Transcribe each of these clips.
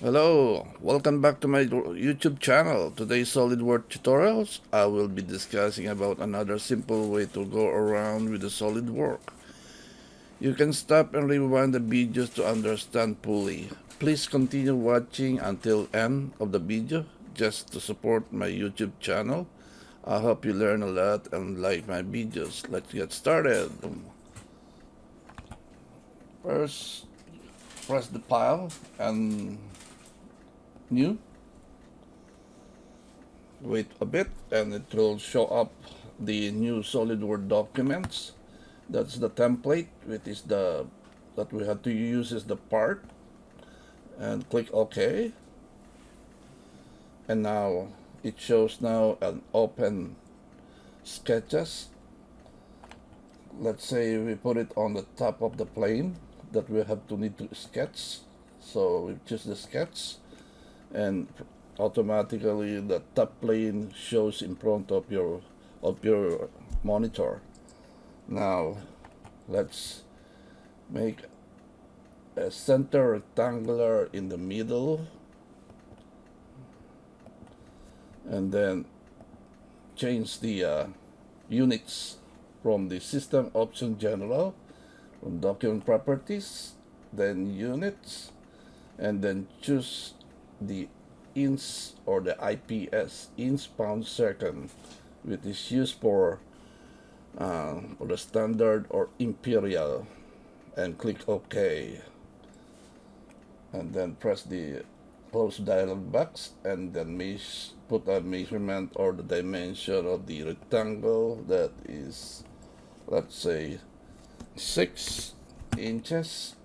Hello, welcome back to my YouTube channel. Today's SolidWorks tutorials, I will be discussing about another simple way to go around with the SolidWorks. You can stop and rewind the videos to understand fully. Please continue watching until end of the video just to support my YouTube channel. I hope you learn a lot and like my videos. Let's get started. First, press the file and new. Wait a bit and it will show up the new SolidWorks documents. That's the template, which is the that we have to use is the part, and click OK. And now it shows now an open sketches. Let's say we put it on the top of the plane that we have to need to sketch. So we choose the sketch, and automatically the top plane shows in front of your monitor. Now let's make a center rectangular in the middle, and then change the units from the system option general, from document properties, then units, and then choose the inch or the IPS, inch pound second, which is used for the standard or imperial, and click OK. And then press the close dialog box, and then put a measurement or the dimension of the rectangle that is, let's say, 6 inches,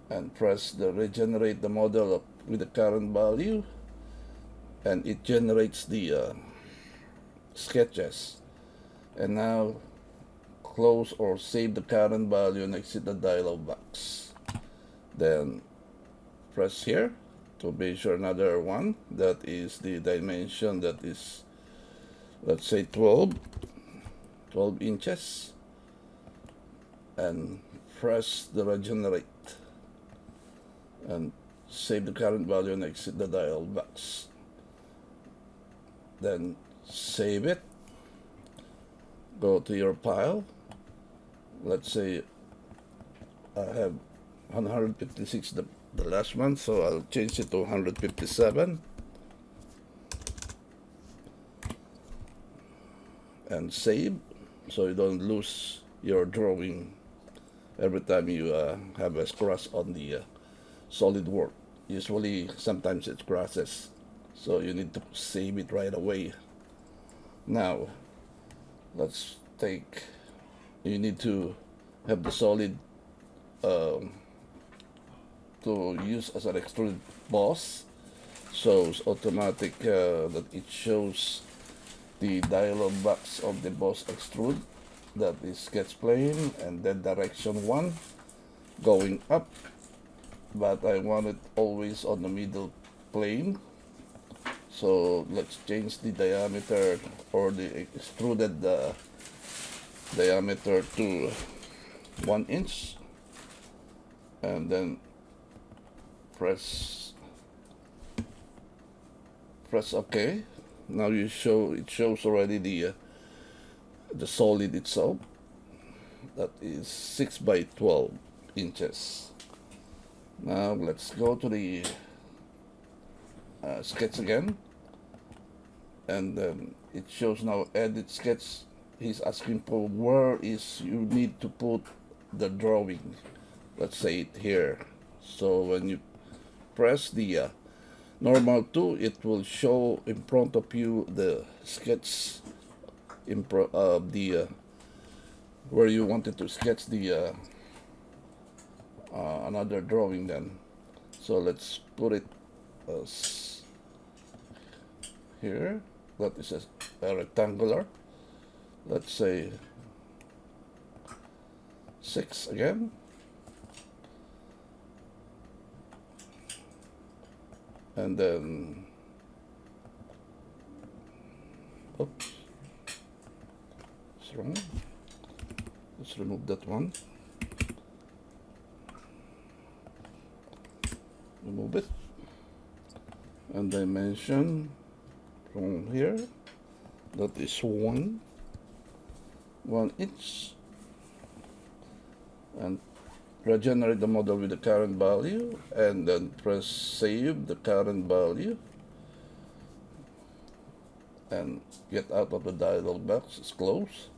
and press the regenerate the model with the current value, and it generates the sketches. And now close or save the current value and exit the dialog box. Then press here to measure another one that is the dimension that is, let's say, 12 inches, and press the regenerate and save the current value and exit the dialog box. Then save it, go to your file. Let's say I have 156, the last one, so I'll change it to 157, and save, so you don't lose your drawing every time you have a scratch on the SolidWorks. Usually sometimes it crashes, so you need to save it right away. Now let's take, you need to have the solid to use as an extruded boss, so it's automatic that it shows the dialog box of the boss extrude, that is sketch plane, and then direction 1 going up, but I want it always on the middle plane. So let's change the diameter or the extruded diameter to 1 inch, and then press OK. Now it shows already the solid itself, that is 6 by 12 inches. Now let's go to the sketch again, and then it shows now edit sketch. He's asking for where is you need to put the drawing. Let's say it here. So when you press the normal 2, it will show in front of you the sketch the where you wanted to sketch the another drawing then. So let's put it here. That is a rectangular. Let's say 6 again. And then, oops, it's wrong. Let's remove that one. remove it, and dimension from here, that is 1 inch, and regenerate the model with the current value, and then press save the current value and get out of the dialog box. It's closed.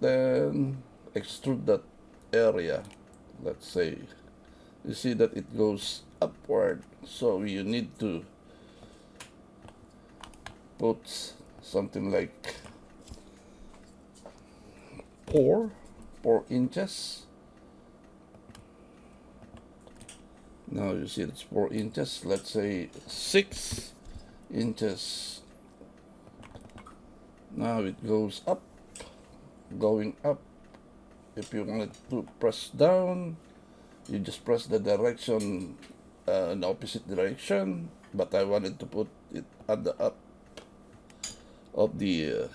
Then extrude that area. Let's say you see that it goes upward, so you need to put something like 4 inches. Now you see it's 4 inches. Let's say 6 inches. Now it goes up, going up. If you want to press down, you just press the direction in the opposite direction, but I wanted to put it at the up of the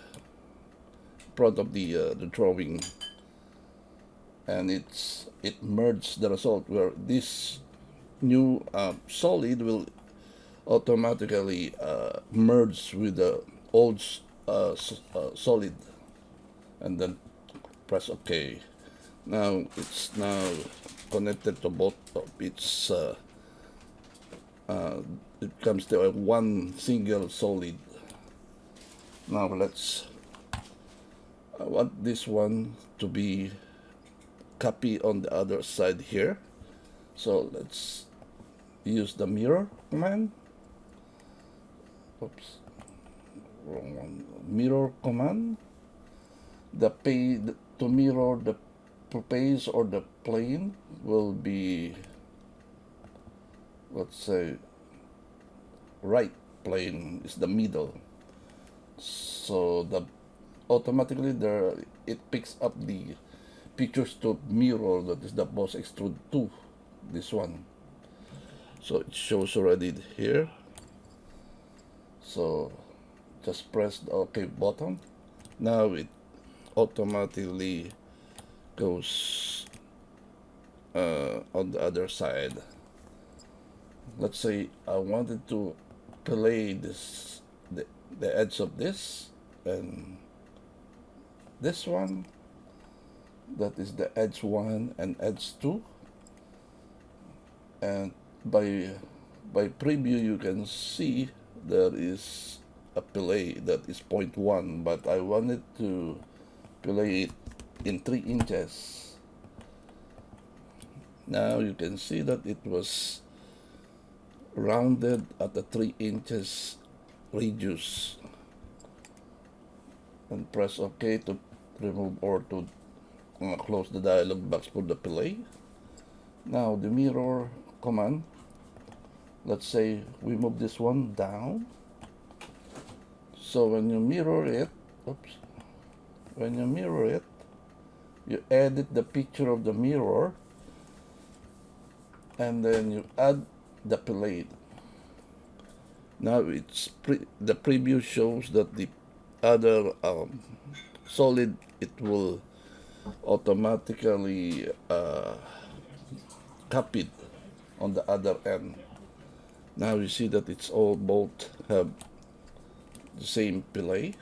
front of the drawing, and it merged the result where this new solid will automatically merge with the old solid, and then press OK. Now it's now connected to both of its it comes to one single solid. Now let's I want this one to be copy on the other side here, so let's use the mirror command. Oops, wrong one. Mirror command. The page to mirror the page or the plane will be, let's say, right plane is the middle, so the automatically there it picks up the pictures to mirror, that is the boss extrude to this one, so it shows already here. So just press the OK button. Now it automatically goes on the other side. Let's say I wanted to play this the edge of this and this one, that is the edge 1 and edge 2, and by preview you can see there is a fillet that is 0.1, but I wanted to fillet it in 3 inches. Now you can see that it was rounded at the 3 inches radius, and press OK to remove or to close the dialog box for the fillet. Now the mirror command, let's say we move this one down, so when you mirror it, when you mirror it, you edit the picture of the mirror, and then you add the fillet. Now it's the preview shows that the other solid, it will automatically copied on the other end. Now you see that it's all both have the same fillet,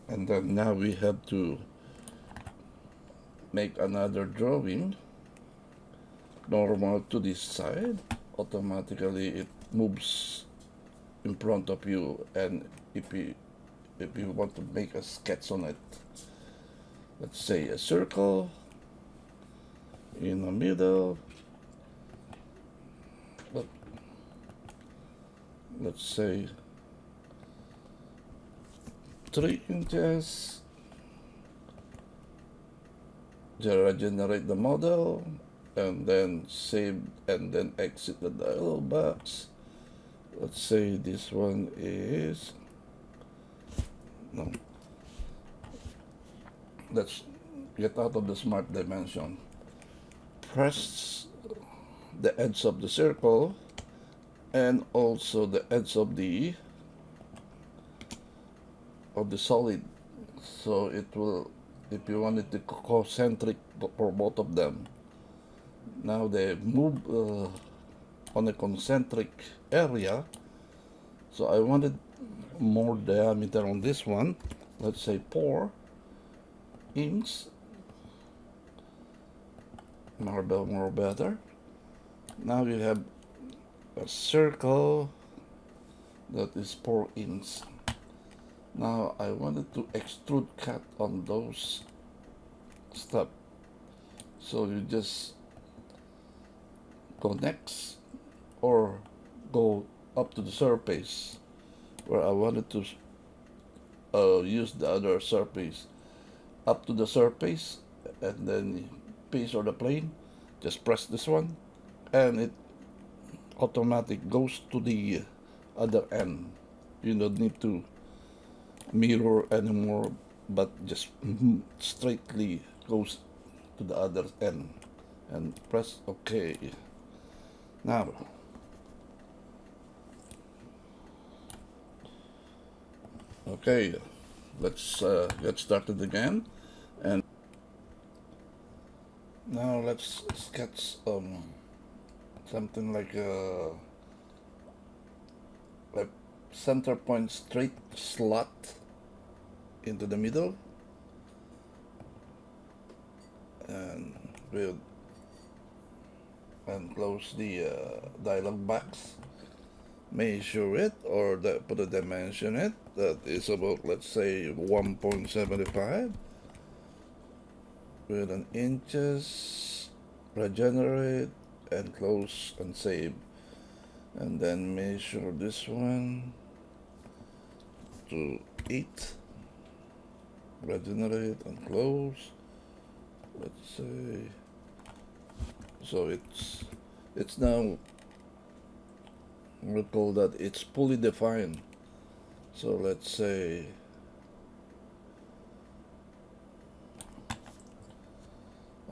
and then now we have to make another drawing normal to this side. Automatically it moves in front of you, and if you want to make a sketch on it, let's say a circle in the middle, but let's say 3 inches, generate the model, and then save, and then exit the dialog box. Let's say this one is, no, let's get out of the smart dimension. Press the edge of the circle and also the edge of the solid, so it will, if you want it to concentric for both of them. Now they move on a concentric area, so I wanted more diameter on this one. Let's say 4 inch. More better. Now you have a circle that is 4 inch. Now I wanted to extrude cut on those stuff. So you just go next or go up to the surface where I wanted to use the other surface. Up to the surface, and then piece or the plane, just press this one and it automatic goes to the other end. You don't need to mirror anymore, but just straightly goes to the other end and press OK. Now okay, let's get started again, and now let's sketch something like a center point straight slot into the middle, and we'll close the dialog box, measure it or put a dimension it that is about, let's say, 1.75 with an inches, regenerate and close and save, and then measure this one to 8, regenerate and close, let's say. So it's now, we'll call that it's fully defined. So let's say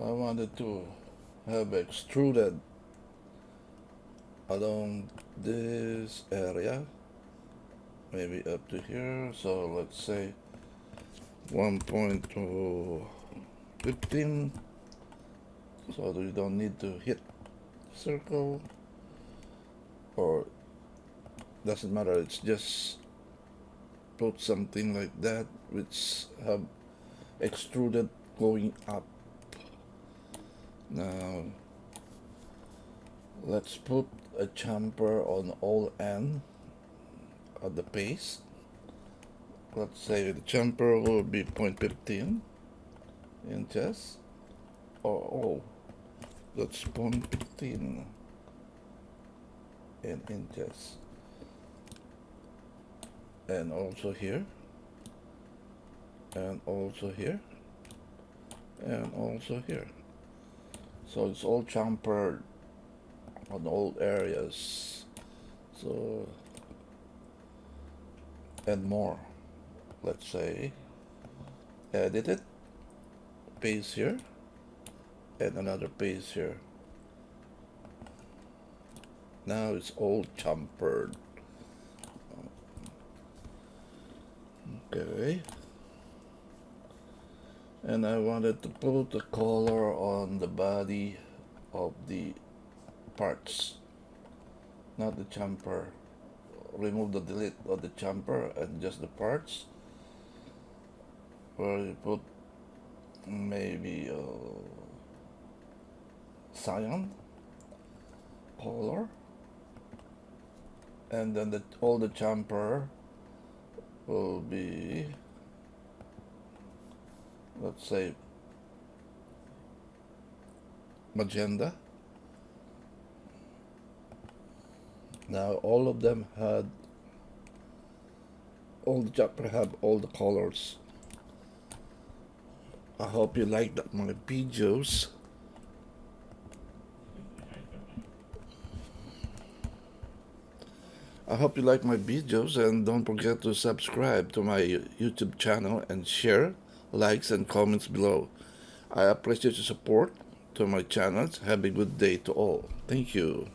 I wanted to have extruded along this area, maybe up to here. So let's say 1.15. So you don't need to hit circle, or doesn't matter, it's just put something like that which have extruded going up. Now let's put a chamfer on all end of the base. Let's say the chamfer will be 0.15 inches, or that's 0.15 in inches, and also here, and also here, and also here. So it's all chamfered on all areas. So, and more. Let's say edit it, paste here, and another paste here. Now it's all chamfered. Okay. And I wanted to put the color on the body of the parts, not the chamfer. Remove the delete of the chamfer and just the parts, where you put maybe cyan color, and then all the chamfer will be, let's say, magenta. Now all of them had, all the chamfer have all the colors. I hope you liked my videos. I hope you like my videos, and don't forget to subscribe to my YouTube channel and share, likes and comments below. I appreciate your support to my channels. Have a good day to all. Thank you.